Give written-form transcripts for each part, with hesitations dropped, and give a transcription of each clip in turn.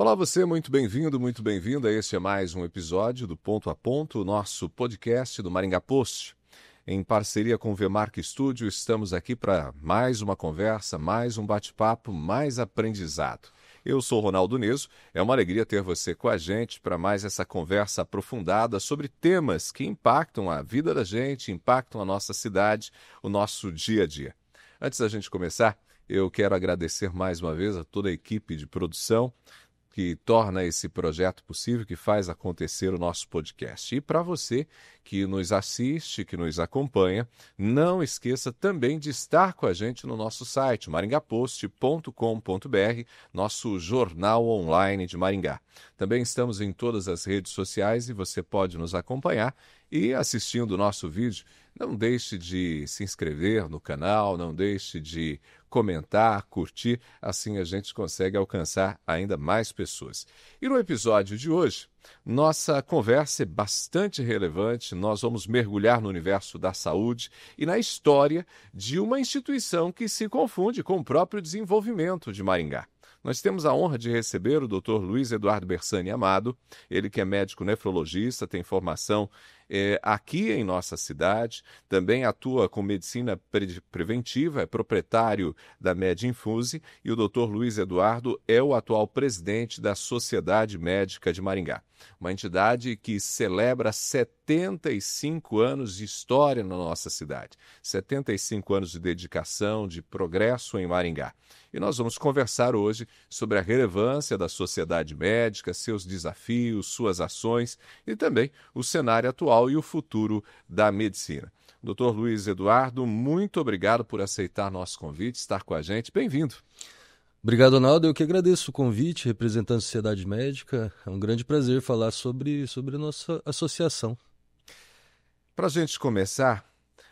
Olá você, muito bem-vindo, muito bem-vinda. Este é mais um episódio do Ponto a Ponto, nosso podcast do Maringá Post. Em parceria com o Vmark Studio, estamos aqui para mais uma conversa, mais um bate-papo, mais aprendizado. Eu sou Ronaldo Neso, é uma alegria ter você com a gente para mais essa conversa aprofundada sobre temas que impactam a vida da gente, impactam a nossa cidade, o nosso dia a dia. Antes da gente começar, eu quero agradecer mais uma vez a toda a equipe de produção que torna esse projeto possível, que faz acontecer o nosso podcast. E para você que nos assiste, que nos acompanha, não esqueça também de estar com a gente no nosso site, maringapost.com.br, nosso jornal online de Maringá. Também estamos em todas as redes sociais e você pode nos acompanhar e assistindo o nosso vídeo. Não deixe de se inscrever no canal, não deixe de comentar, curtir, assim a gente consegue alcançar ainda mais pessoas. E no episódio de hoje, nossa conversa é bastante relevante, nós vamos mergulhar no universo da saúde e na história de uma instituição que se confunde com o próprio desenvolvimento de Maringá. Nós temos a honra de receber o Dr. Luiz Eduardo Bersani Amado, ele que é médico nefrologista, tem formação aqui em nossa cidade, também atua com medicina preventiva, é proprietário da MedInfuse e o Dr. Luiz Eduardo é o atual presidente da Sociedade Médica de Maringá, uma entidade que celebra 75 anos de história na nossa cidade, 75 anos de dedicação, de progresso em Maringá. E nós vamos conversar hoje sobre a relevância da sociedade médica, seus desafios, suas ações e também o cenário atual e o futuro da medicina. Dr. Luiz Eduardo, muito obrigado por aceitar nosso convite, estar com a gente. Bem-vindo. Obrigado, Ronaldo. Eu que agradeço o convite, representando a Sociedade Médica. É um grande prazer falar sobre a nossa associação. Para a gente começar,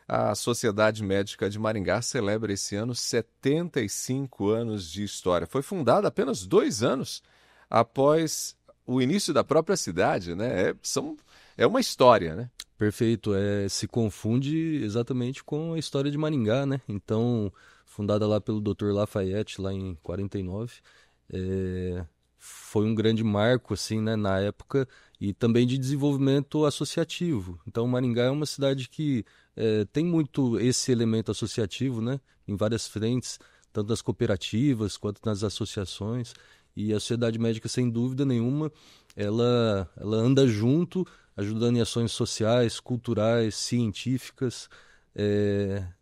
a Sociedade Médica de Maringá celebra esse ano 75 anos de história. Foi fundada apenas 2 anos após o início da própria cidade, né? É uma história, né? Perfeito. Se confunde exatamente com a história de Maringá, né? Então, fundada lá pelo Dr. Lafayette, lá em 49, foi um grande marco, assim, né, na época, e também de desenvolvimento associativo. Então, Maringá é uma cidade que tem muito esse elemento associativo, né, em várias frentes, tanto nas cooperativas quanto nas associações, e a Sociedade Médica, sem dúvida nenhuma, ela anda junto, ajudando em ações sociais, culturais, científicas,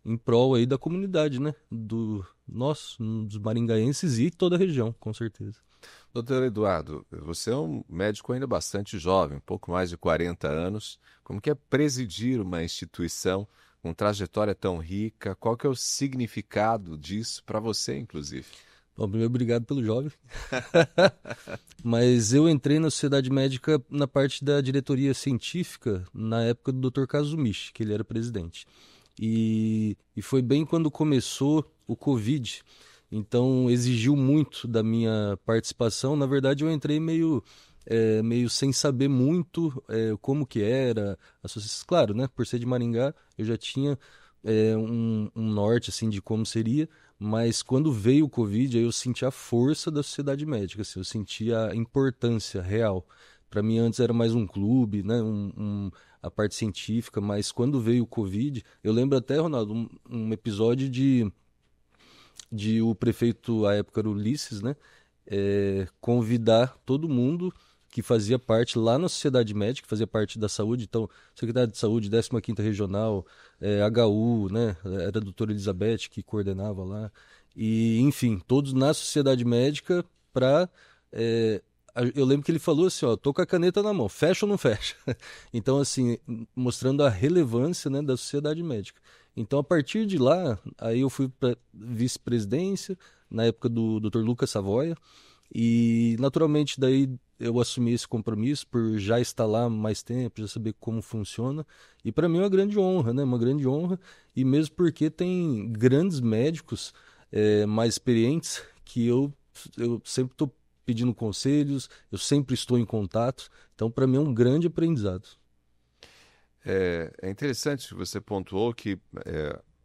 em prol aí da comunidade, né, dos maringaenses e toda a região, com certeza. Doutor Eduardo, você é um médico ainda bastante jovem, um pouco mais de 40 anos. Como que é presidir uma instituição com trajetória tão rica? Qual que é o significado disso para você, inclusive? Bom, primeiro, obrigado pelo jovem. Mas eu entrei na Sociedade Médica na parte da diretoria científica na época do Dr. Kazumichi, que ele era presidente. E foi bem quando começou o Covid. Então exigiu muito da minha participação. Na verdade, eu entrei meio sem saber muito como que era. Claro, né? Por ser de Maringá, eu já tinha um norte assim de como seria. Mas quando veio o Covid, aí eu senti a força da sociedade médica. Assim, eu senti a importância real. Para mim, antes era mais um clube, né? A parte científica. Mas quando veio o Covid, eu lembro até, Ronaldo, um episódio de o prefeito, à época era Ulisses, né, convidar todo mundo que fazia parte lá na Sociedade Médica, que fazia parte da saúde, então, Secretaria de Saúde, 15ª Regional, HU, né, era a doutora Elizabeth que coordenava lá, e, enfim, todos na Sociedade Médica para... eu lembro que ele falou assim, ó, tô com a caneta na mão, fecha ou não fecha? Então, assim, mostrando a relevância, né, da Sociedade Médica. Então, a partir de lá, aí eu fui para vice-presidência, na época do Dr. Lucas Savoia, e naturalmente daí eu assumi esse compromisso por já estar lá há mais tempo, já saber como funciona, e para mim é uma grande honra, né? Uma grande honra, e mesmo porque tem grandes médicos mais experientes que eu sempre estou pedindo conselhos, eu sempre estou em contato, então para mim é um grande aprendizado. É interessante que você pontuou que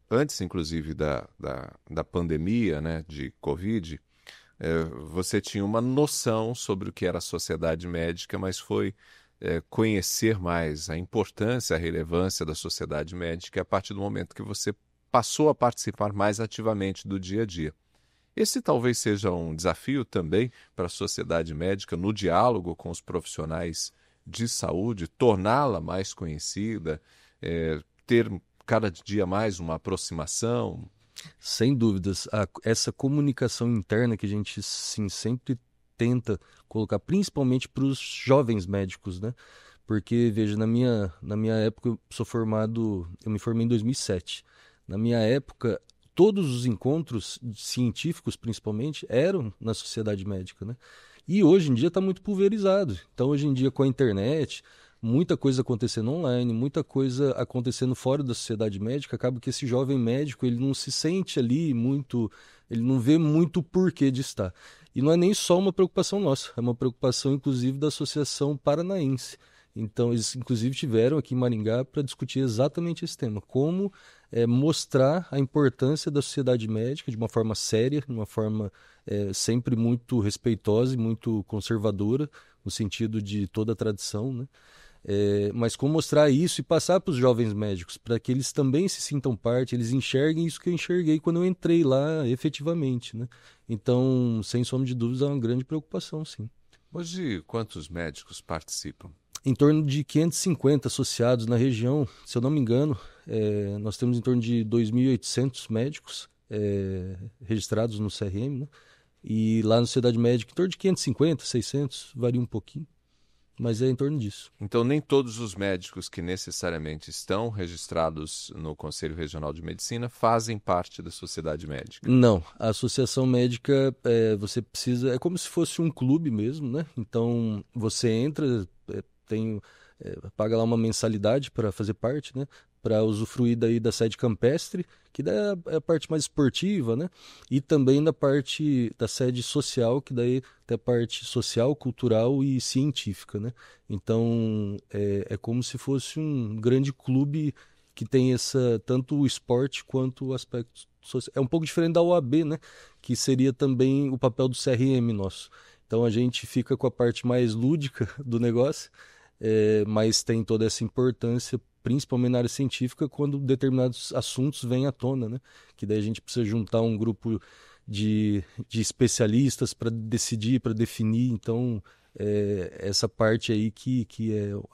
antes, inclusive, da pandemia, né, de Covid, você tinha uma noção sobre o que era a sociedade médica, mas foi conhecer mais a importância, a relevância da sociedade médica a partir do momento que você passou a participar mais ativamente do dia a dia. Esse talvez seja um desafio também para a sociedade médica no diálogo com os profissionais de saúde, torná-la mais conhecida, ter cada dia mais uma aproximação. Sem dúvidas, essa comunicação interna que a gente sim, sempre tenta colocar, principalmente para os jovens médicos, né? Porque, veja, na minha época, eu me formei em 2007. Na minha época, todos os encontros científicos, principalmente, eram na sociedade médica, né? E hoje em dia está muito pulverizado. Então, hoje em dia, com a internet, muita coisa acontecendo online, muita coisa acontecendo fora da sociedade médica, acaba que esse jovem médico ele não se sente ali muito, ele não vê muito o porquê de estar. E não é nem só uma preocupação nossa, é uma preocupação, inclusive, da Associação Paranaense. Então, eles, inclusive, tiveram aqui em Maringá para discutir exatamente esse tema, como mostrar a importância da sociedade médica de uma forma séria, de uma forma sempre muito respeitosa e muito conservadora, no sentido de toda a tradição, né? Mas como mostrar isso e passar para os jovens médicos, para que eles também se sintam parte, eles enxerguem isso que eu enxerguei quando eu entrei lá efetivamente, né? Então, sem sombra de dúvidas, é uma grande preocupação, sim. Hoje, quantos médicos participam? Em torno de 550 associados na região, se eu não me engano, nós temos em torno de 2.800 médicos registrados no CRM, né? E lá na Sociedade Médica, em torno de 550, 600, varia um pouquinho, mas é em torno disso. Então, nem todos os médicos que necessariamente estão registrados no Conselho Regional de Medicina fazem parte da Sociedade Médica? Não, a Associação Médica, você precisa, é como se fosse um clube mesmo, né? Então, você entra, paga lá uma mensalidade para fazer parte, né? Para usufruir daí da sede campestre, que daí é a parte mais esportiva, né? E também da parte da sede social, que daí tem a parte social, cultural e científica, né? Então, é como se fosse um grande clube que tem tanto o esporte quanto o aspecto social. É um pouco diferente da OAB, né? Que seria também o papel do CRM nosso. Então, a gente fica com a parte mais lúdica do negócio, mas tem toda essa importância, principalmente na área científica, quando determinados assuntos vêm à tona, né? Que daí a gente precisa juntar um grupo de especialistas para decidir, para definir. Então, essa parte aí que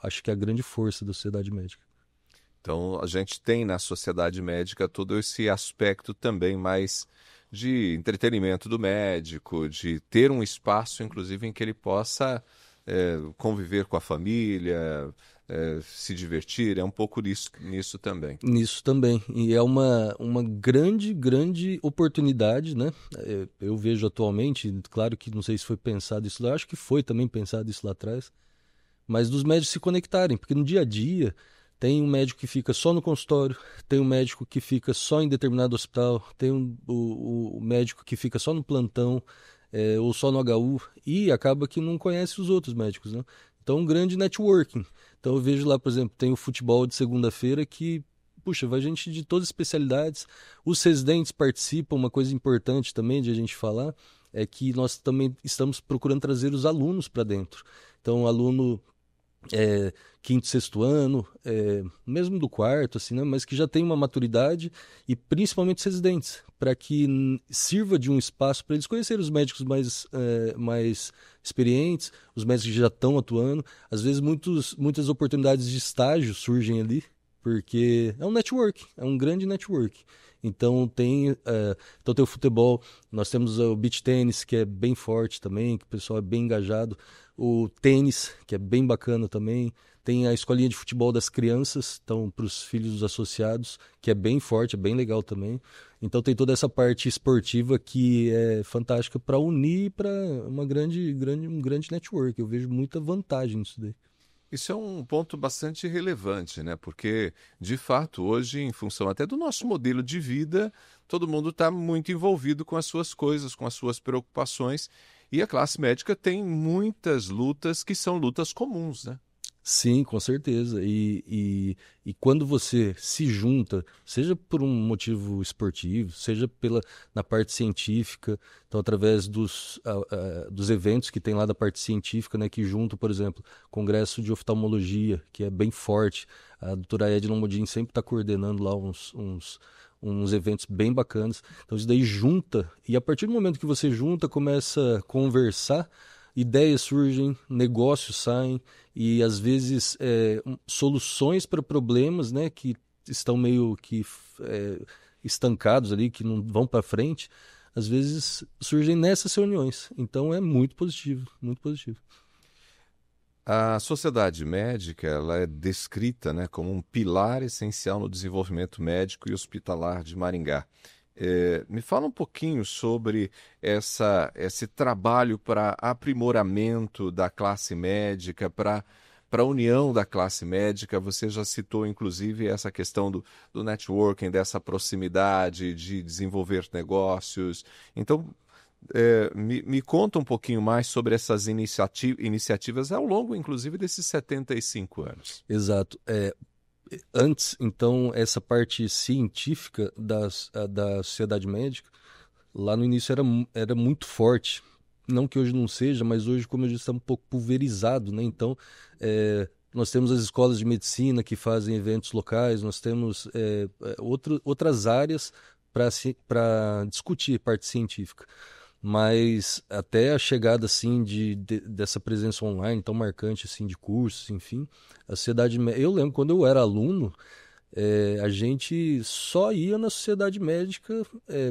acho que é a grande força da sociedade médica. Então, a gente tem na sociedade médica todo esse aspecto também mais de entretenimento do médico, de ter um espaço, inclusive, em que ele possa conviver com a família, se divertir, é um pouco nisso também. Nisso também, e é uma grande, grande oportunidade, né? Eu vejo atualmente, claro que não sei se foi pensado isso lá, acho que foi também pensado isso lá atrás, mas dos médicos se conectarem, porque no dia a dia tem um médico que fica só no consultório, tem um médico que fica só em determinado hospital, tem o médico que fica só no plantão, ou só no HU, e acaba que não conhece os outros médicos, né? Então, um grande networking. Então, eu vejo lá, por exemplo, tem o futebol de segunda-feira que, puxa, vai gente de todas as especialidades. Os residentes participam, uma coisa importante também de a gente falar é que nós também estamos procurando trazer os alunos para dentro. Então, aluno quinto, sexto ano, mesmo do quarto, assim, né? Mas que já tem uma maturidade e principalmente os residentes, para que sirva de um espaço para eles conhecerem os médicos mais experientes, os médicos que já estão atuando. Às vezes muitas oportunidades de estágio surgem ali, porque é um network, é um grande network. Então tem o futebol, nós temos o beach tênis, que é bem forte também, que o pessoal é bem engajado, o tênis, que é bem bacana também, tem a escolinha de futebol das crianças, então para os filhos dos associados, que é bem forte, é bem legal também. Então tem toda essa parte esportiva que é fantástica para unir para um grande network. Eu vejo muita vantagem nisso daí. Isso é um ponto bastante relevante, né? Porque, de fato, hoje, em função até do nosso modelo de vida, todo mundo está muito envolvido com as suas coisas, com as suas preocupações, e a classe médica tem muitas lutas que são lutas comuns, né? Sim, com certeza. E quando você se junta, seja por um motivo esportivo, seja na parte científica, então através dos eventos que tem lá da parte científica, né, que junto, por exemplo, Congresso de Oftalmologia, que é bem forte, a doutora Edna Modin sempre está coordenando lá uns eventos bem bacanas. Então isso daí junta, e a partir do momento que você junta, começa a conversar, ideias surgem, negócios saem e às vezes soluções para problemas, né, que estão meio que estancados ali, que não vão para frente, às vezes surgem nessas reuniões. Então é muito positivo, muito positivo. A sociedade médica, ela é descrita, né, como um pilar essencial no desenvolvimento médico e hospitalar de Maringá. Me fala um pouquinho sobre esse trabalho para aprimoramento da classe médica, para a união da classe médica. Você já citou, inclusive, essa questão do networking, dessa proximidade, de desenvolver negócios. Então, me conta um pouquinho mais sobre essas iniciativas ao longo, inclusive, desses 75 anos. Exato. Antes, então, essa parte científica da sociedade médica, lá no início era muito forte. Não que hoje não seja, mas hoje, como eu disse, está um pouco pulverizado, né? Então, nós temos as escolas de medicina que fazem eventos locais, nós temos outras áreas para discutir parte científica. Mas até a chegada assim dessa presença online tão marcante assim de cursos, enfim, a sociedade eu lembro quando eu era aluno, a gente só ia na sociedade médica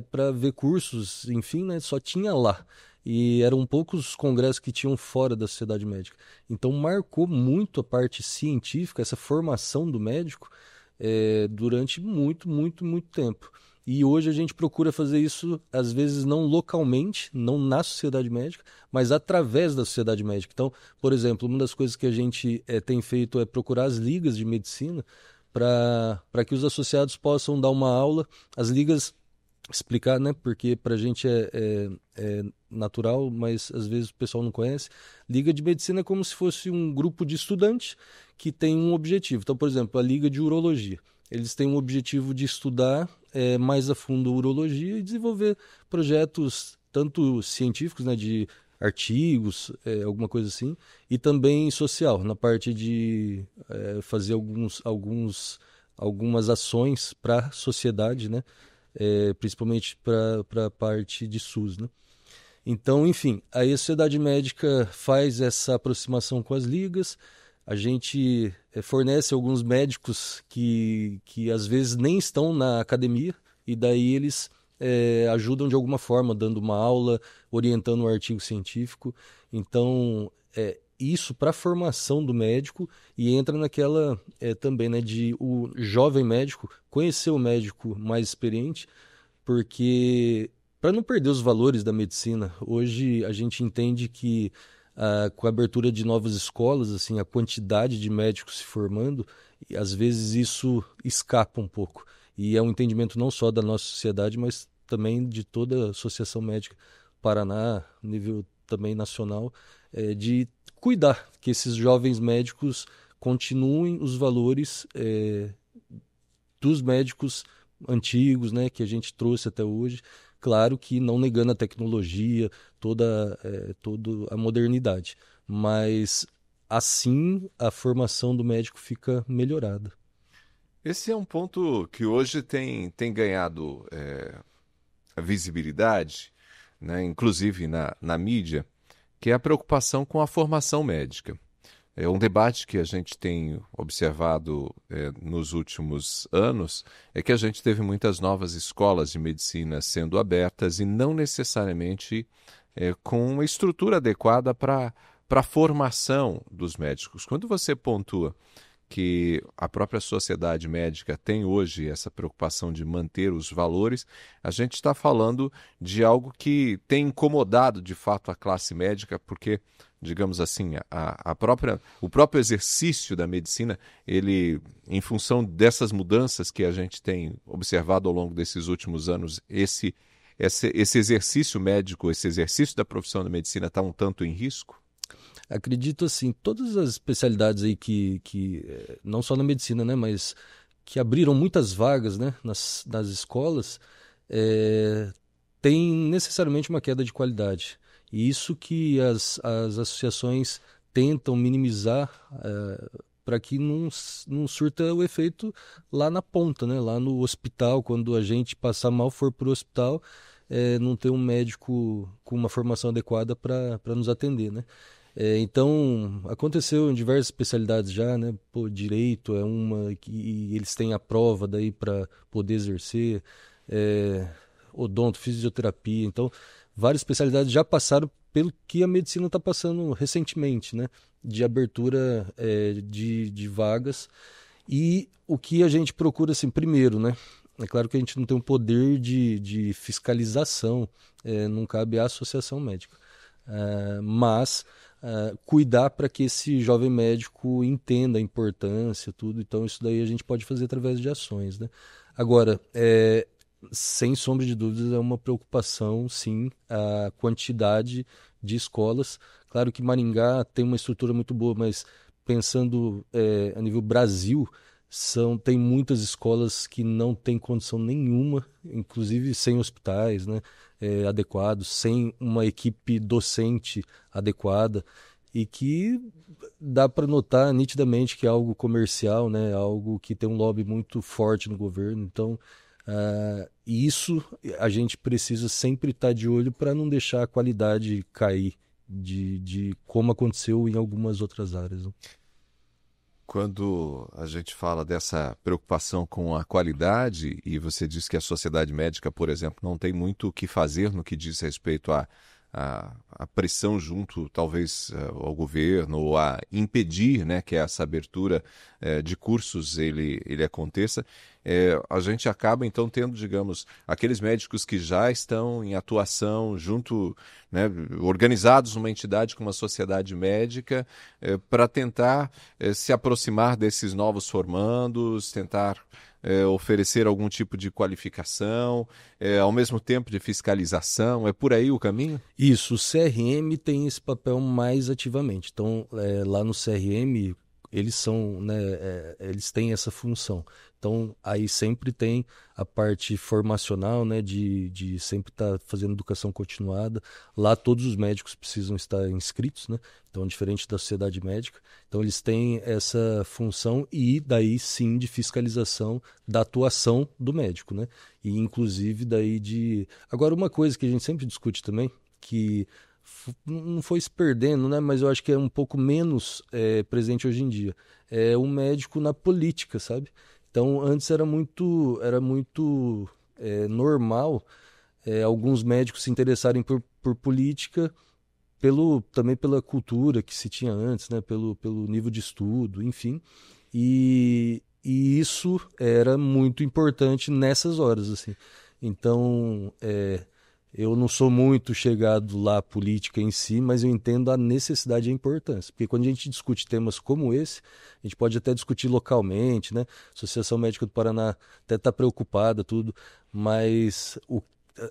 para ver cursos, enfim, né, só tinha lá. E eram poucos congressos que tinham fora da sociedade médica. Então marcou muito a parte científica, essa formação do médico, durante muito, muito, muito tempo. E hoje a gente procura fazer isso, às vezes, não localmente, não na sociedade médica, mas através da sociedade médica. Então, por exemplo, uma das coisas que a gente tem feito é procurar as ligas de medicina para que os associados possam dar uma aula. As ligas, explicar, né? Porque para a gente é natural, mas às vezes o pessoal não conhece. Liga de medicina é como se fosse um grupo de estudantes que tem um objetivo. Então, por exemplo, a Liga de Urologia. Eles têm um objetivo de estudar mais a fundo a urologia e desenvolver projetos tanto científicos, né, de artigos, alguma coisa assim, e também social, na parte de fazer algumas ações para a sociedade, né, principalmente para a parte de SUS, né? Então, enfim, aí a sociedade médica faz essa aproximação com as ligas. A gente fornece alguns médicos que às vezes nem estão na academia e daí eles ajudam de alguma forma, dando uma aula, orientando um artigo científico. Então, isso para a formação do médico e entra naquela também, né, de o jovem médico conhecer o médico mais experiente, porque para não perder os valores da medicina, hoje a gente entende que com a abertura de novas escolas, assim, a quantidade de médicos se formando, e às vezes isso escapa um pouco. E é um entendimento não só da nossa sociedade, mas também de toda a Associação Médica Paraná, nível também nacional, de cuidar que esses jovens médicos continuem os valores dos médicos antigos, né, que a gente trouxe até hoje. Claro que não negando a tecnologia, toda a modernidade, mas assim a formação do médico fica melhorada. Esse é um ponto que hoje tem ganhado visibilidade, né, inclusive na mídia, que é a preocupação com a formação médica. É um debate que a gente tem observado nos últimos anos, é que a gente teve muitas novas escolas de medicina sendo abertas e não necessariamente com uma estrutura adequada para a formação dos médicos. Quando você pontua que a própria sociedade médica tem hoje essa preocupação de manter os valores, a gente está falando de algo que tem incomodado de fato a classe médica, porque, digamos assim, o próprio exercício da medicina, ele, em função dessas mudanças que a gente tem observado ao longo desses últimos anos, esse exercício médico, esse exercício da profissão da medicina está um tanto em risco? Acredito assim, todas as especialidades aí não só na medicina, né, mas que abriram muitas vagas, né, nas escolas, é, tem necessariamente uma queda de qualidade. E isso que as associações tentam minimizar para que não surta o efeito lá na ponta, né? Lá no hospital, quando a gente passar mal, for para o hospital, não ter um médico com uma formação adequada para nos atender, né? Então, aconteceu em diversas especialidades já, né? Pô, direito é uma que eles têm a prova daí para poder exercer, é, odonto, fisioterapia. Então, várias especialidades já passaram pelo que a medicina está passando recentemente, né? De abertura de vagas. E o que a gente procura, assim, primeiro, né? É claro que a gente não tem um poder de fiscalização, não cabe à associação médica. Mas cuidar para que esse jovem médico entenda a importância, tudo. Então, isso daí a gente pode fazer através de ações, né? Agora, sem sombra de dúvidas, é uma preocupação, sim, a quantidade de escolas. Claro que Maringá tem uma estrutura muito boa, mas pensando a nível Brasil, tem muitas escolas que não têm condição nenhuma, inclusive sem hospitais, né, adequados, sem uma equipe docente adequada, e que dá para notar nitidamente que é algo comercial, né, algo que tem um lobby muito forte no governo. Então, isso a gente precisa sempre estar de olho para não deixar a qualidade cair de como aconteceu em algumas outras áreas, né? Quando a gente fala dessa preocupação com a qualidade, e você diz que a sociedade médica, por exemplo, não tem muito o que fazer no que diz respeito à pressão junto, talvez, ao governo, ou a impedir, né, que essa abertura de cursos ele aconteça, a gente acaba, então, tendo, digamos, aqueles médicos que já estão em atuação junto, né, organizados numa entidade como a sociedade médica, para tentar se aproximar desses novos formandos, tentar oferecer algum tipo de qualificação, ao mesmo tempo de fiscalização. É por aí o caminho? Isso, o CRM tem esse papel mais ativamente. Então, lá no CRM, eles são, né, eles têm essa função. Então, aí sempre tem a parte formacional, né, de sempre estar fazendo educação continuada. Lá todos os médicos precisam estar inscritos, né? Então, diferente da sociedade médica. Então, eles têm essa função e daí sim de fiscalização da atuação do médico, né? E inclusive daí de... Agora, uma coisa que a gente sempre discute também, que não foi se perdendo, né? Mas eu acho que é um pouco menos presente hoje em dia. É o médico na política, sabe? Então, antes era muito normal alguns médicos se interessarem por política também pela cultura que se tinha antes, né? Pelo nível de estudo, enfim. E isso era muito importante nessas horas, assim. Então, eu não sou muito chegado lá à política em si, mas eu entendo a necessidade e a importância. Porque quando a gente discute temas como esse, a gente pode até discutir localmente, né? A Associação Médica do Paraná até está preocupada, tudo, mas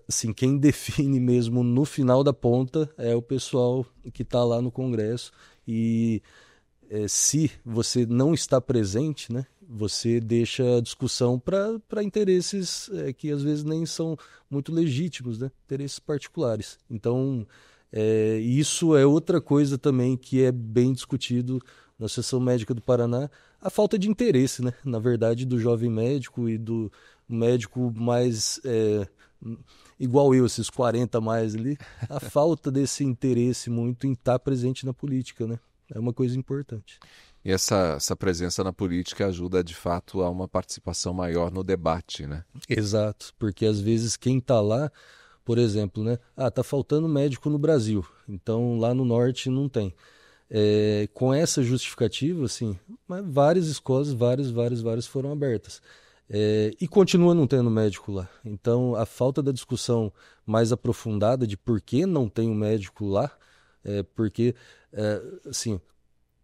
assim, quem define mesmo no final da ponta é o pessoal que está lá no Congresso. E se você não está presente, né, você deixa a discussão para interesses que às vezes nem são muito legítimos, né, interesses particulares. Então, isso é outra coisa também que é bem discutido na Associação Médica do Paraná, a falta de interesse, né, na verdade, do jovem médico e do médico mais igual eu, esses 40 a mais ali, a falta desse interesse muito em estar presente na política, né? É uma coisa importante. E essa presença na política ajuda, de fato, a uma participação maior no debate, né? Exato, porque às vezes quem está lá, por exemplo, né? Tá faltando médico no Brasil, então lá no norte não tem. Com essa justificativa, assim, várias escolas, várias foram abertas. E continua não tendo médico lá. Então, a falta da discussão mais aprofundada de por que não tem um médico lá, porque, assim,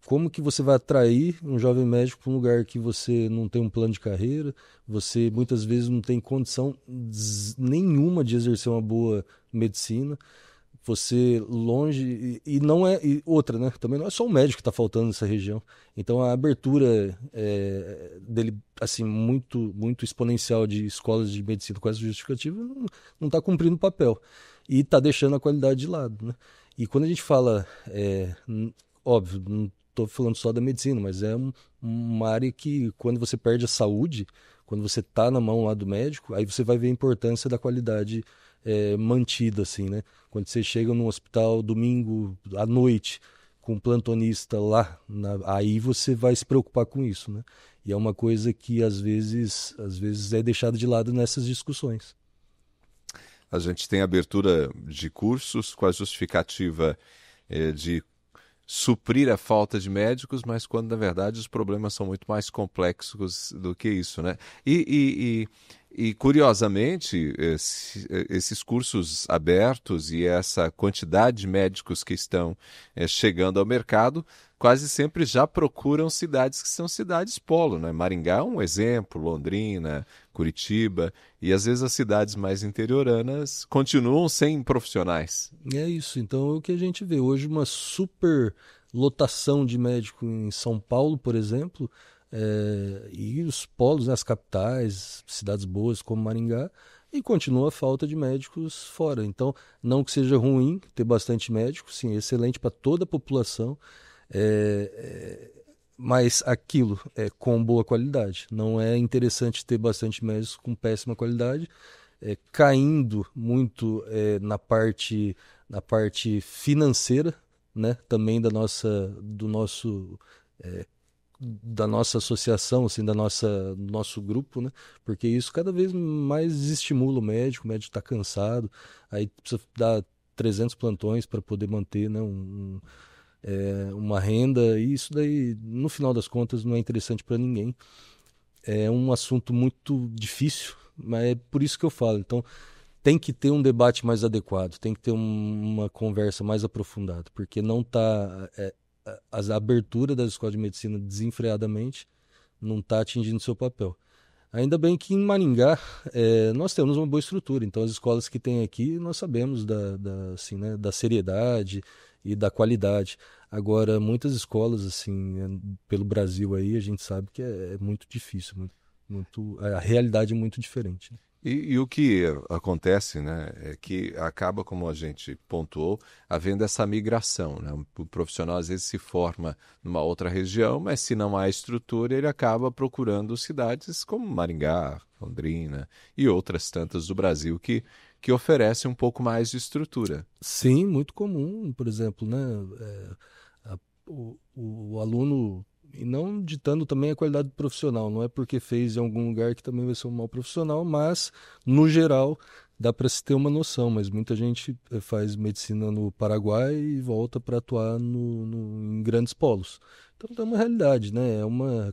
como que você vai atrair um jovem médico para um lugar que você não tem um plano de carreira, você muitas vezes não tem condição nenhuma de exercer uma boa medicina. você longe, e não é, e outra, né? Também não é só o médico que está faltando nessa região. Então a abertura dele, assim, muito exponencial de escolas de medicina com essa justificativa não está cumprindo o papel. E está deixando a qualidade de lado, né? E quando a gente fala, óbvio, não estou falando só da medicina, mas é uma área que quando você perde a saúde, quando você está na mão lá do médico, aí você vai ver a importância da qualidade mantida, assim, né? Quando você chega no hospital domingo à noite com um plantonista lá, aí você vai se preocupar com isso, né? E é uma coisa que às vezes é deixada de lado nessas discussões. A gente tem abertura de cursos com a justificativa de suprir a falta de médicos, mas quando na verdade os problemas são muito mais complexos do que isso, né? E curiosamente, esses cursos abertos e essa quantidade de médicos que estão chegando ao mercado, quase sempre já procuram cidades que são cidades polo, né? Maringá é um exemplo, Londrina, Curitiba, e às vezes as cidades mais interioranas continuam sem profissionais. É isso. Então é o que a gente vê hoje, uma super lotação de médico em São Paulo, por exemplo, e os polos, né, as capitais, cidades boas como Maringá, e continua a falta de médicos fora. Então, não que seja ruim ter bastante médico, sim, é excelente para toda a população, mas aquilo é com boa qualidade. Não é interessante ter bastante médicos com péssima qualidade, caindo muito na parte financeira, né? Também do nosso da nossa associação, assim, do nosso grupo, né? Porque isso cada vez mais desestimula o médico está cansado, aí precisa dar 300 plantões para poder manter, né, uma renda, e isso daí, no final das contas, não é interessante para ninguém. É um assunto muito difícil, mas é por isso que eu falo. Então, tem que ter um debate mais adequado, tem que ter uma conversa mais aprofundada, porque não está. A abertura das escolas de medicina desenfreadamente não está atingindo seu papel. Ainda bem que em Maringá nós temos uma boa estrutura, então as escolas que tem aqui nós sabemos assim, né, da seriedade e da qualidade. Agora, muitas escolas assim pelo Brasil aí a gente sabe que é muito difícil, a realidade é muito diferente, né? E o que acontece, né, é que acaba, como a gente pontuou, havendo essa migração, né? O profissional às vezes se forma numa outra região, mas se não há estrutura, ele acaba procurando cidades como Maringá, Londrina e outras tantas do Brasil que oferecem um pouco mais de estrutura. Sim, muito comum, por exemplo, né? O aluno, e não ditando também a qualidade do profissional, não é porque fez em algum lugar que também vai ser um mau profissional, mas, no geral, dá para se ter uma noção, mas muita gente faz medicina no Paraguai e volta para atuar em grandes polos. Então, é uma realidade, né?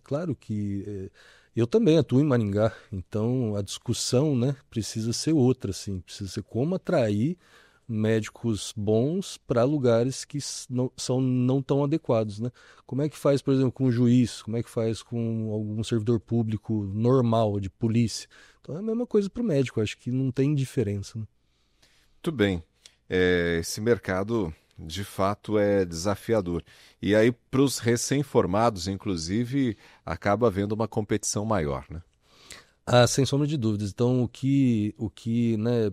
Claro que eu também atuo em Maringá, então a discussão, né, precisa ser outra, assim, precisa ser como atrair médicos bons para lugares que não tão adequados, né? Como é que faz, por exemplo, com um juiz? Como é que faz com algum servidor público normal, de polícia? Então é a mesma coisa para o médico, acho que não tem diferença, né? Muito bem. Esse mercado, de fato, é desafiador. E aí, para os recém-formados, inclusive, acaba havendo uma competição maior, né? Ah, sem sombra de dúvidas. Então, né,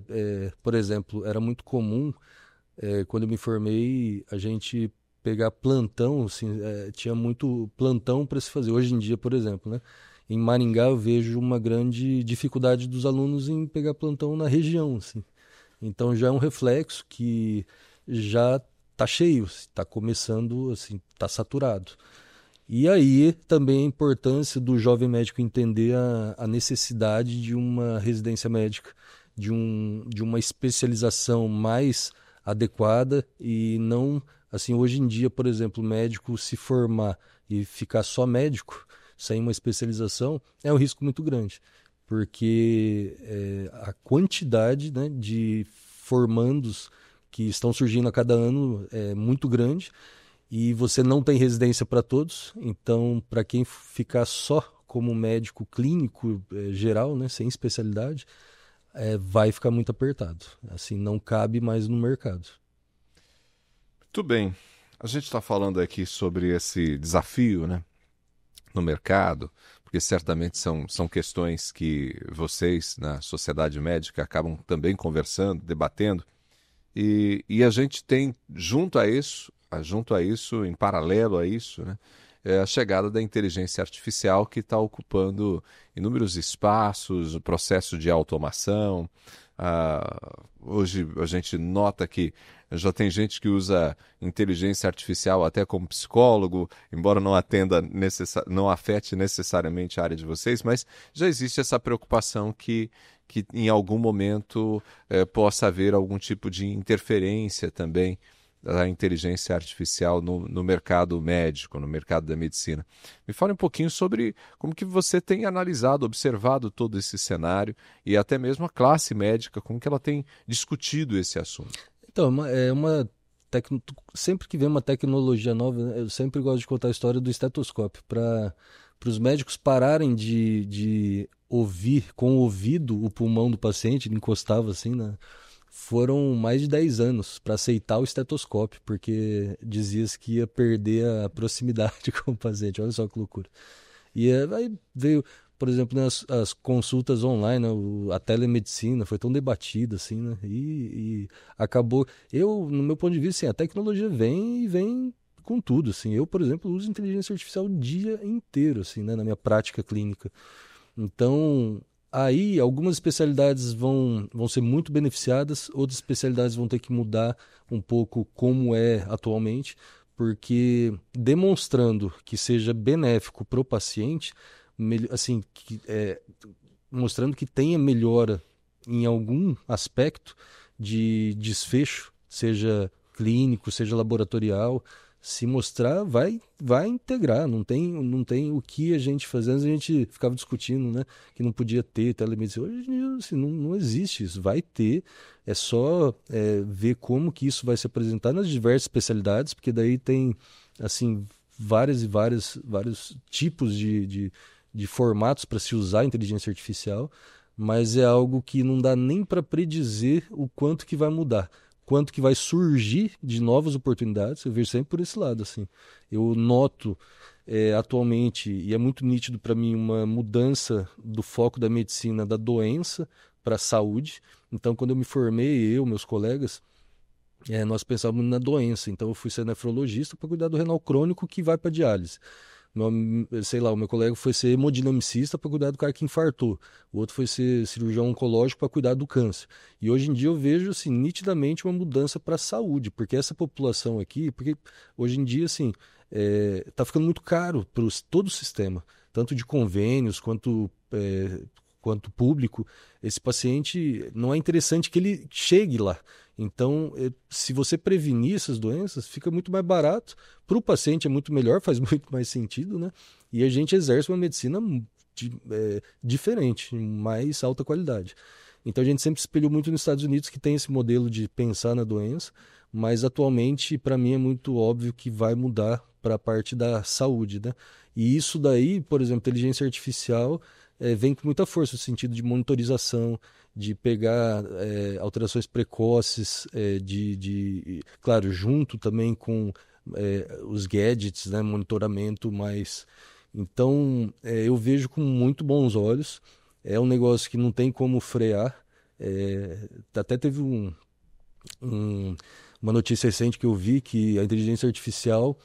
por exemplo, era muito comum, quando eu me formei, a gente pegar plantão, assim, tinha muito plantão para se fazer. Hoje em dia, por exemplo, né, em Maringá eu vejo uma grande dificuldade dos alunos em pegar plantão na região, assim. Então já é um reflexo que já está cheio, está começando, assim, está saturado. E aí também a importância do jovem médico entender a necessidade de uma residência médica, de uma especialização mais adequada e não, assim, hoje em dia, por exemplo, o médico se formar e ficar só médico, sem uma especialização, é um risco muito grande, porque a quantidade, né, de formandos que estão surgindo a cada ano é muito grande e você não tem residência para todos, então para quem ficar só como médico clínico geral, né, sem especialidade, vai ficar muito apertado. Assim, não cabe mais no mercado. Muito bem. A gente está falando aqui sobre esse desafio, né, no mercado, porque certamente são questões que vocês, na sociedade médica, acabam também conversando, debatendo, e a gente tem, junto a isso, em paralelo a isso, né, a chegada da inteligência artificial que está ocupando inúmeros espaços, o processo de automação. Hoje a gente nota que já tem gente que usa inteligência artificial até como psicólogo, embora não afete necessariamente a área de vocês, mas já existe essa preocupação que em algum momento possa haver algum tipo de interferência também da inteligência artificial no mercado médico, no mercado da medicina. Me fale um pouquinho sobre como que você tem analisado, observado todo esse cenário e até mesmo a classe médica, como que ela tem discutido esse assunto. Então, sempre que vem uma tecnologia nova, eu sempre gosto de contar a história do estetoscópio, para os médicos pararem de ouvir com o ouvido o pulmão do paciente, ele encostava assim, né? Foram mais de 10 anos para aceitar o estetoscópio, porque dizia-se que ia perder a proximidade com o paciente. Olha só que loucura. E aí veio, por exemplo, né, as consultas online, né, a telemedicina foi tão debatida assim, né? E acabou. No meu ponto de vista, assim, a tecnologia vem e vem com tudo, assim. Eu, por exemplo, uso inteligência artificial o dia inteiro, assim, né, na minha prática clínica. Então, aí algumas especialidades vão ser muito beneficiadas, outras especialidades vão ter que mudar um pouco como é atualmente, porque demonstrando que seja benéfico para o paciente, assim, mostrando que tenha melhora em algum aspecto de desfecho, seja clínico, seja laboratorial, se mostrar, vai integrar. Não tem o que a gente fazer. Antes a gente ficava discutindo, né, que não podia ter telemedicina. Hoje em dia, assim, não existe isso. Vai ter. É só ver como que isso vai se apresentar nas diversas especialidades, porque daí tem assim vários tipos de formatos para se usar a inteligência artificial, mas é algo que não dá nem para predizer o quanto que vai mudar, quanto que vai surgir de novas oportunidades. Eu vejo sempre por esse lado, assim. Eu noto atualmente, e é muito nítido para mim, uma mudança do foco da medicina da doença para a saúde. Então, quando eu me formei, meus colegas, nós pensávamos na doença. Então, eu fui ser nefrologista para cuidar do renal crônico que vai para diálise. O meu colega foi ser hemodinamicista para cuidar do cara que infartou. O outro foi ser cirurgião oncológico para cuidar do câncer. E hoje em dia eu vejo assim, nitidamente uma mudança para a saúde, porque essa população aqui, porque hoje em dia assim, está ficando muito caro para todo o sistema, tanto de convênios quanto público. Esse paciente não é interessante que ele chegue lá. Então, se você prevenir essas doenças, fica muito mais barato. Para o paciente é muito melhor, faz muito mais sentido, né? E a gente exerce uma medicina diferente, mais alta qualidade. Então, a gente sempre se espelhou muito nos Estados Unidos, que tem esse modelo de pensar na doença, mas atualmente, para mim, é muito óbvio que vai mudar para a parte da saúde, né? E isso daí, por exemplo, inteligência artificial vem com muita força no sentido de monitorização, de pegar alterações precoces, claro, junto também com os gadgets, né, monitoramento mais. Então, eu vejo com muito bons olhos. É um negócio que não tem como frear. Até teve uma notícia recente que eu vi que a inteligência artificial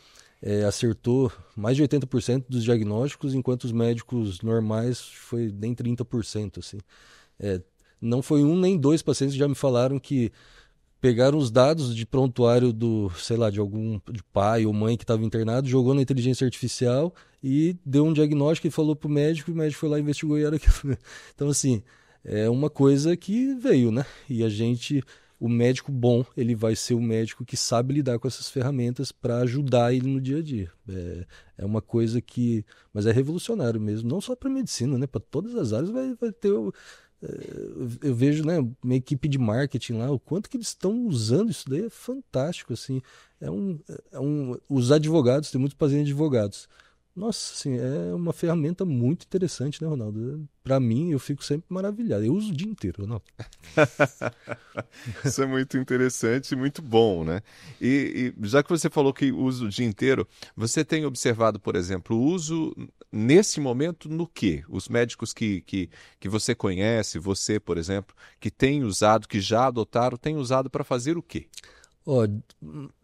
acertou mais de 80% dos diagnósticos, enquanto os médicos normais foi nem 30%, assim. Não foi um nem dois pacientes que já me falaram que pegaram os dados de prontuário de pai ou mãe que estava internado, jogou na inteligência artificial e deu um diagnóstico e falou para o médico foi lá, investigou e era aquilo. Então, assim, é uma coisa que veio, né? E o médico bom, ele vai ser o médico que sabe lidar com essas ferramentas para ajudar ele no dia a dia. É uma coisa mas é revolucionário mesmo, não só para a medicina, né? Para todas as áreas vai ter. Eu vejo, né, uma equipe de marketing lá, o quanto que eles estão usando isso daí é fantástico, assim. Os advogados, tem muitos pacientes advogados. Nossa, assim, é uma ferramenta muito interessante, né, Ronaldo? Para mim, eu fico sempre maravilhado. Eu uso o dia inteiro, Ronaldo. Isso é muito interessante e muito bom, né? E já que você falou que usa o dia inteiro, você tem observado, por exemplo, o uso nesse momento no quê? Os médicos que você conhece, você, por exemplo, que tem usado, que já adotaram, tem usado para fazer o quê? Ó,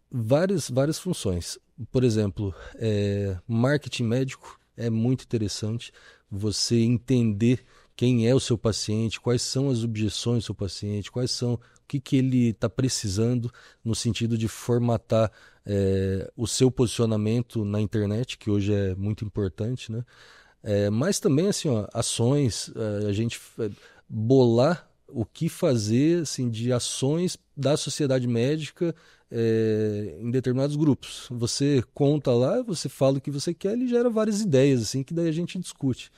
várias funções. Por exemplo, marketing médico é muito interessante. Você entender quem é o seu paciente, quais são as objeções do seu paciente, quais são o que ele está precisando no sentido de formatar o seu posicionamento na internet, que hoje é muito importante, né? Mas também assim, ó, ações, a gente bolar o que fazer assim, de ações da sociedade médica em determinados grupos. Você conta lá, você fala o que você quer, ele gera várias ideias assim que daí a gente discute.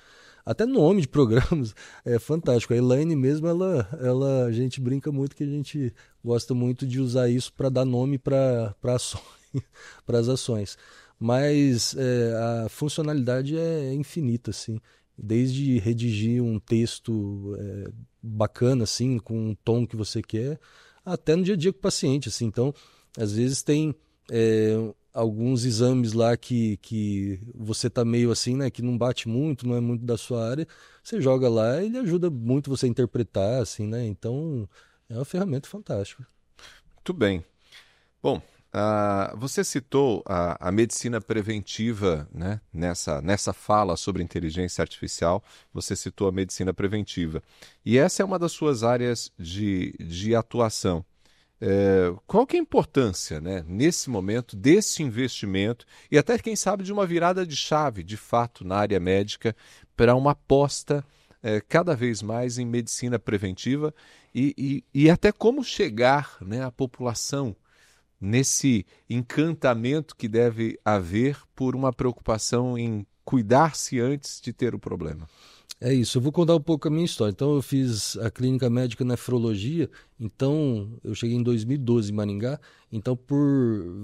Até nome de programas é fantástico. A Elaine mesmo, a gente brinca muito que a gente gosta muito de usar isso para dar nome para ações, para as ações. Mas a funcionalidade é infinita, assim. Desde redigir um texto bacana, assim, com um tom que você quer, até no dia a dia com o paciente, assim. Então, às vezes tem alguns exames lá que você tá meio assim, né, que não bate muito, não é muito da sua área, você joga lá e ele ajuda muito você a interpretar, assim, né? Então, é uma ferramenta fantástica. Muito bem. Bom, você citou a medicina preventiva, né? Nessa fala sobre inteligência artificial, você citou a medicina preventiva. E essa é uma das suas áreas de atuação. Qual que é a importância, né, nesse momento, desse investimento e até, quem sabe, de uma virada de chave, de fato, na área médica, para uma aposta cada vez mais em medicina preventiva e até como chegar, né, à população nesse encantamento que deve haver por uma preocupação em cuidar-se antes de ter o problema. É isso, eu vou contar um pouco a minha história. Então, eu fiz a clínica médica nefrologia, então eu cheguei em 2012 em Maringá, então por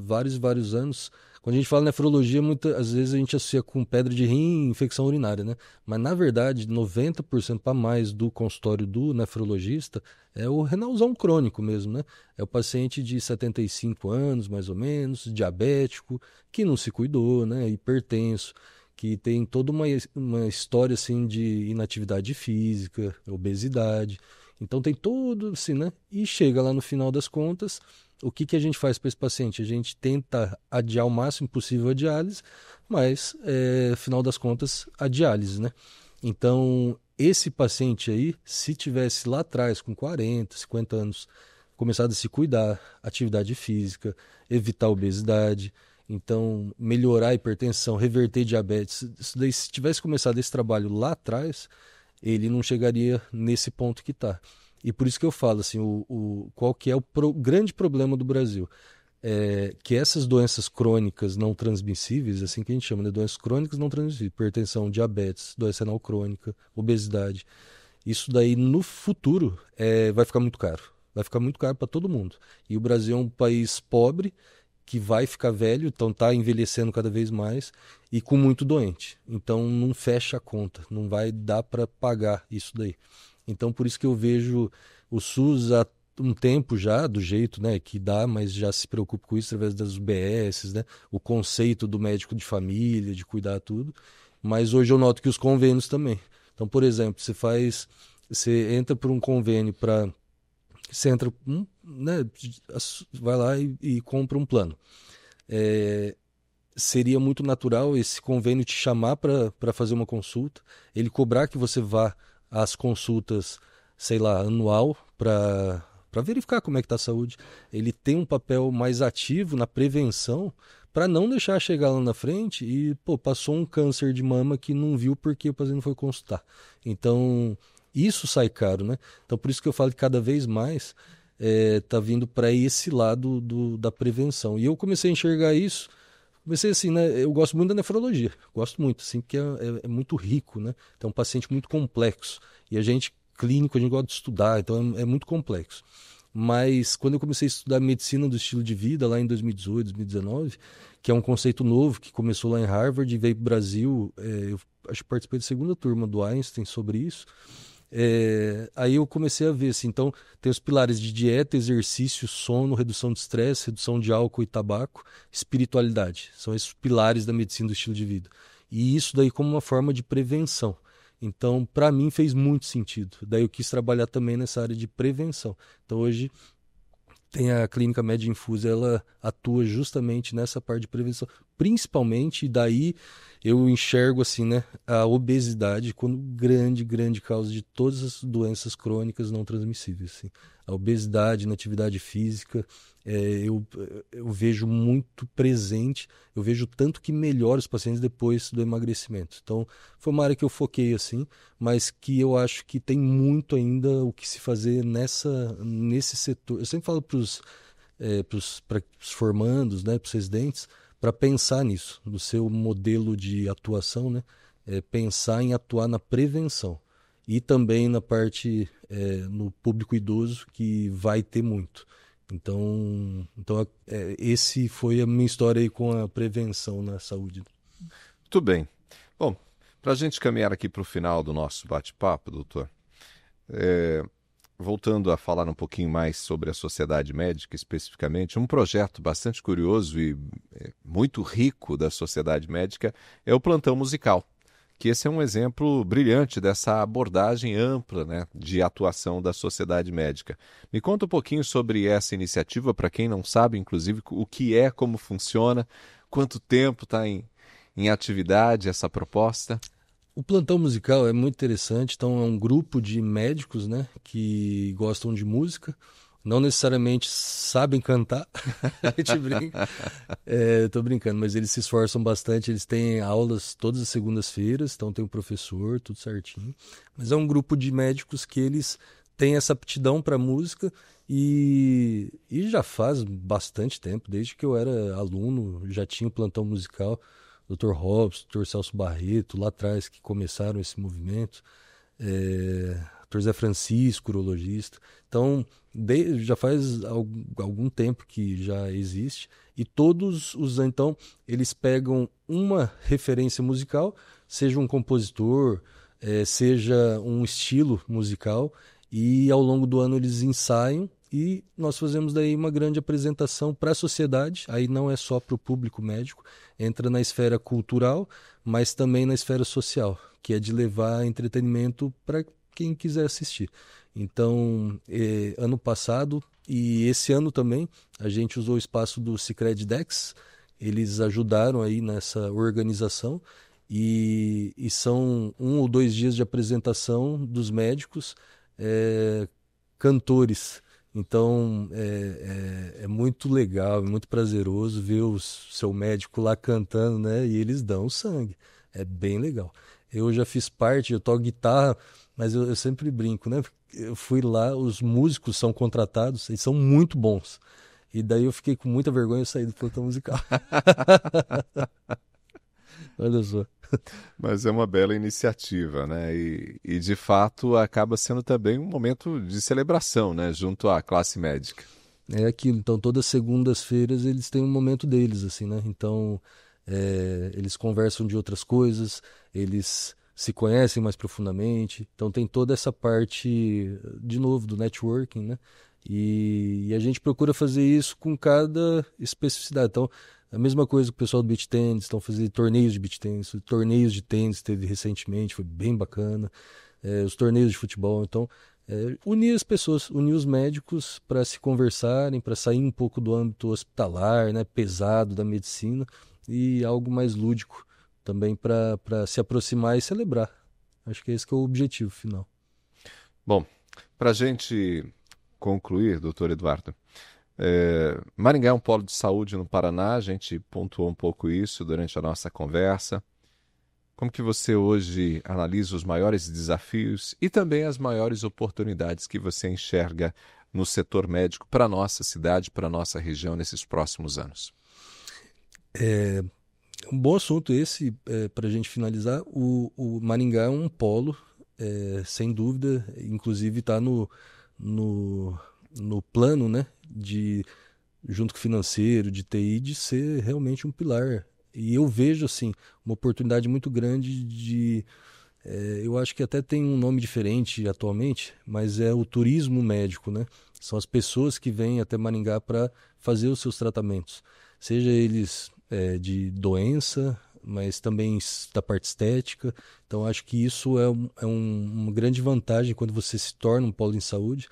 vários anos, quando a gente fala nefrologia, muitas vezes a gente associa com pedra de rim e infecção urinária, né? Mas na verdade, 90% para mais do consultório do nefrologista é o renalzão crônico mesmo, né? É o paciente de 75 anos, mais ou menos, diabético, que não se cuidou, né? Hipertenso, que tem toda uma história assim de inatividade física, obesidade. Então tem tudo assim, né? E chega lá no final das contas, o que a gente faz para esse paciente? A gente tenta adiar o máximo possível a diálise, mas, final das contas, a diálise, né? Então, esse paciente aí, se tivesse lá atrás, com 40, 50 anos, começado a se cuidar, atividade física, evitar a obesidade, então, melhorar a hipertensão, reverter diabetes, isso daí, se tivesse começado esse trabalho lá atrás, ele não chegaria nesse ponto que está. E por isso que eu falo assim, qual que é o grande problema do Brasil? É que essas doenças crônicas não transmissíveis, assim que a gente chama, né? Doenças crônicas não transmissíveis, hipertensão, diabetes, doença renal crônica, obesidade, isso daí no futuro vai ficar muito caro. Vai ficar muito caro para todo mundo. E o Brasil é um país pobre, que vai ficar velho, então está envelhecendo cada vez mais e com muito doente. Então não fecha a conta, não vai dar para pagar isso daí. Então por isso que eu vejo o SUS há um tempo já, do jeito, né, que dá, mas já se preocupa com isso através das UBSs, né, o conceito do médico de família, de cuidar tudo. Mas hoje eu noto que os convênios também. Então, por exemplo, você entra por um convênio para você entra, né, vai lá e compra um plano. Seria muito natural esse convênio te chamar para fazer uma consulta, ele cobrar que você vá às consultas, sei lá, anual, para verificar como é que está a saúde. Ele tem um papel mais ativo na prevenção para não deixar chegar lá na frente e, pô, passou um câncer de mama que não viu porque o paciente não foi consultar. Então, isso sai caro, né? Então, por isso que eu falo que cada vez mais tá vindo para esse lado da prevenção. E eu comecei a enxergar isso, comecei assim, né? Eu gosto muito da nefrologia, gosto muito, assim, porque é muito rico, né? Então, é um paciente muito complexo. E a gente, clínico, a gente gosta de estudar, então é muito complexo. mas quando eu comecei a estudar medicina do estilo de vida, lá em 2018, 2019, que é um conceito novo, que começou lá em Harvard e veio para o Brasil, eu acho que participei da segunda turma do Einstein sobre isso. Aí eu comecei a ver, assim, então tem os pilares de dieta, exercício, sono, redução de estresse, redução de álcool e tabaco, espiritualidade. São esses pilares da medicina do estilo de vida. E isso daí como uma forma de prevenção. Então, para mim fez muito sentido. Daí eu quis trabalhar também nessa área de prevenção. Então hoje tem a Clínica Med Infusa, ela atua justamente nessa parte de prevenção, principalmente, daí eu enxergo assim, né, a obesidade como grande causa de todas as doenças crônicas não transmissíveis, assim. A obesidade na atividade física, eu vejo muito presente, eu vejo tanto que melhora os pacientes depois do emagrecimento. Então, foi uma área que eu foquei assim, mas que eu acho que tem muito ainda o que se fazer nesse setor. Eu sempre falo para os formandos, né, para os residentes, para pensar nisso, no seu modelo de atuação, né, pensar em atuar na prevenção. E também na parte, no público idoso, que vai ter muito. Então esse foi a minha história aí com a prevenção na saúde. Muito bem. Bom, para a gente caminhar aqui para o final do nosso bate-papo, doutor, voltando a falar um pouquinho mais sobre a Sociedade Médica, especificamente, um projeto bastante curioso e muito rico da Sociedade Médica é o Plantão Musical, que esse é um exemplo brilhante dessa abordagem ampla, né, de atuação da Sociedade Médica. Me conta um pouquinho sobre essa iniciativa, para quem não sabe, inclusive, o que é, como funciona, quanto tempo está em atividade essa proposta. O Plantão Musical é muito interessante, então é um grupo de médicos, né, que gostam de música, não necessariamente sabem cantar, a gente brinca, tô brincando, mas eles se esforçam bastante, eles têm aulas todas as segundas-feiras, então tem um professor, tudo certinho, mas é um grupo de médicos que eles têm essa aptidão para música e já faz bastante tempo, desde que eu era aluno, já tinha o Plantão Musical, Dr. Robson, Dr. Celso Barreto, lá atrás que começaram esse movimento, Dr. Zé Francisco, urologista. Então, já faz algum tempo que já existe. E então, eles pegam uma referência musical, seja um compositor, seja um estilo musical, e ao longo do ano eles ensaiam e nós fazemos daí uma grande apresentação para a sociedade, aí não é só para o público médico, entra na esfera cultural, mas também na esfera social, que é de levar entretenimento para quem quiser assistir. Então, ano passado e esse ano também, a gente usou o espaço do Sicredi Dex, eles ajudaram aí nessa organização e são 1 ou 2 dias de apresentação dos médicos, cantores. Então é muito legal, é muito prazeroso ver o seu médico lá cantando, né? E eles dão sangue. É bem legal. Eu já fiz parte, eu toco guitarra, mas eu sempre brinco, né? Eu fui lá, os músicos são contratados, eles são muito bons. E daí eu fiquei com muita vergonha de sair do plantão musical. Olha só. Mas é uma bela iniciativa, né? E de fato acaba sendo também um momento de celebração, né? Junto à classe médica. É aquilo. Então, todas as segundas-feiras eles têm um momento deles, assim, né? Então, eles conversam de outras coisas, eles se conhecem mais profundamente. Então, tem toda essa parte, de novo, do networking, né? E a gente procura fazer isso com cada especificidade. Então, a mesma coisa que o pessoal do beach tennis, estão fazendo torneios de beach tennis, torneios de tênis teve recentemente, foi bem bacana, os torneios de futebol. Então, unir as pessoas, unir os médicos para se conversarem, para sair um pouco do âmbito hospitalar, né, pesado da medicina, e algo mais lúdico também para se aproximar e celebrar. Acho que esse que é o objetivo final. Bom, para a gente concluir, doutor Eduardo, Maringá é um polo de saúde no Paraná, a gente pontuou um pouco isso durante a nossa conversa. Como que você hoje analisa os maiores desafios e também as maiores oportunidades que você enxerga no setor médico para a nossa cidade, para a nossa região nesses próximos anos? Um bom assunto esse, para a gente finalizar. O Maringá é um polo, sem dúvida, inclusive está no no plano, né, junto com o financeiro, de TI, de ser realmente um pilar. E eu vejo, assim, uma oportunidade muito grande eu acho que até tem um nome diferente atualmente, mas é o turismo médico, né? São as pessoas que vêm até Maringá para fazer os seus tratamentos, seja eles de doença, mas também da parte estética. Então, acho que isso uma grande vantagem quando você se torna um polo em saúde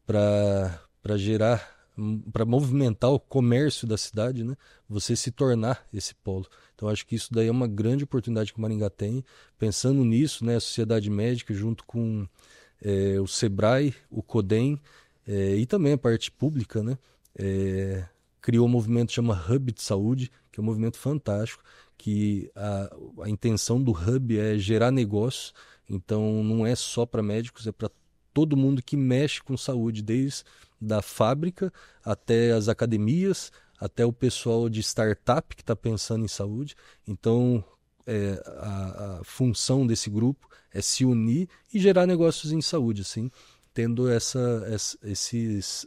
para gerar, para movimentar o comércio da cidade, né? Você se tornar esse polo. Então, acho que isso daí é uma grande oportunidade que o Maringá tem. Pensando nisso, né, a Sociedade Médica, junto com o Sebrae, o CODEM e também a parte pública, né, criou um movimento que chama Hub de Saúde, que é um movimento fantástico, que a intenção do Hub é gerar negócio. Então, não é só para médicos, é para todo mundo que mexe com saúde, desde da fábrica até as academias, até o pessoal de startup que está pensando em saúde. Então, a função desse grupo é se unir e gerar negócios em saúde, assim, tendo esses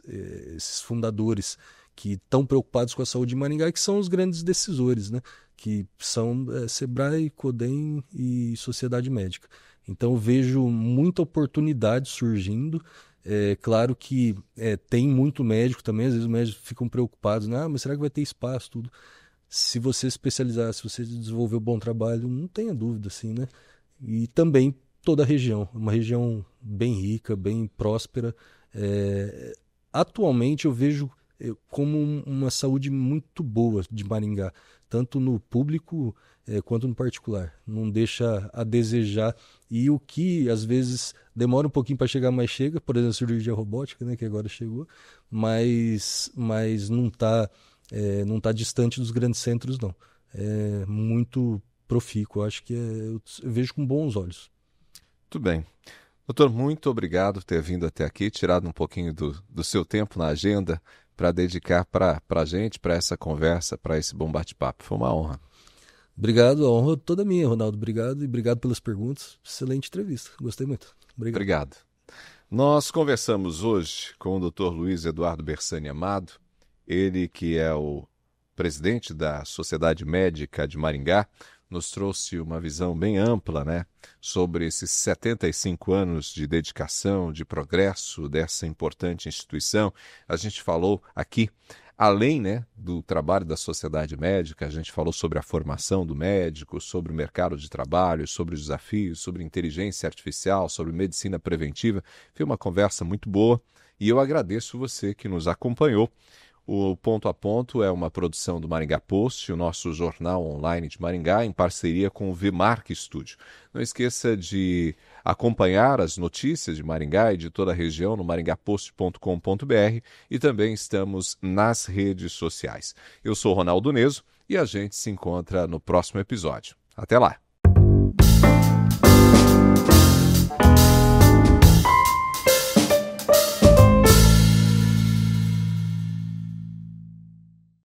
fundadores que estão preocupados com a saúde de Maringá, que são os grandes decisores, né? Que são Sebrae, CODEM e Sociedade Médica. Então, eu vejo muita oportunidade surgindo. É claro que tem muito médico também, às vezes os médicos ficam preocupados, né? Mas será que vai ter espaço, tudo? Se você se especializar, se você desenvolver um bom trabalho, não tenha dúvida, assim, né? E também toda a região, uma região bem rica, bem próspera. Atualmente eu vejo como uma saúde muito boa de Maringá, tanto no público quanto no particular. Não deixa a desejar. E o que às vezes demora um pouquinho para chegar, mas chega, por exemplo, a cirurgia robótica, né, que agora chegou, mas não tá distante dos grandes centros, não. É muito profícuo, acho que eu vejo com bons olhos. Tudo bem. Doutor, muito obrigado por ter vindo até aqui, tirado um pouquinho do seu tempo na agenda para dedicar para a gente, para essa conversa, para esse bom bate-papo. Foi uma honra. Obrigado, a honra toda minha, Ronaldo. Obrigado e obrigado pelas perguntas. Excelente entrevista, gostei muito. Obrigado. Obrigado. Nós conversamos hoje com o Dr. Luiz Eduardo Bersani Amado, ele que é o presidente da Sociedade Médica de Maringá, nos trouxe uma visão bem ampla, né, sobre esses 75 anos de dedicação, de progresso dessa importante instituição. A gente falou aqui, além, né, do trabalho da Sociedade Médica, a gente falou sobre a formação do médico, sobre o mercado de trabalho, sobre os desafios, sobre inteligência artificial, sobre medicina preventiva. Foi uma conversa muito boa e eu agradeço você que nos acompanhou. O Ponto a Ponto é uma produção do Maringá Post, o nosso jornal online de Maringá, em parceria com o Vmark Studio. Não esqueça de acompanhar as notícias de Maringá e de toda a região no maringapost.com.br e também estamos nas redes sociais. Eu sou Ronaldo Neso e a gente se encontra no próximo episódio. Até lá!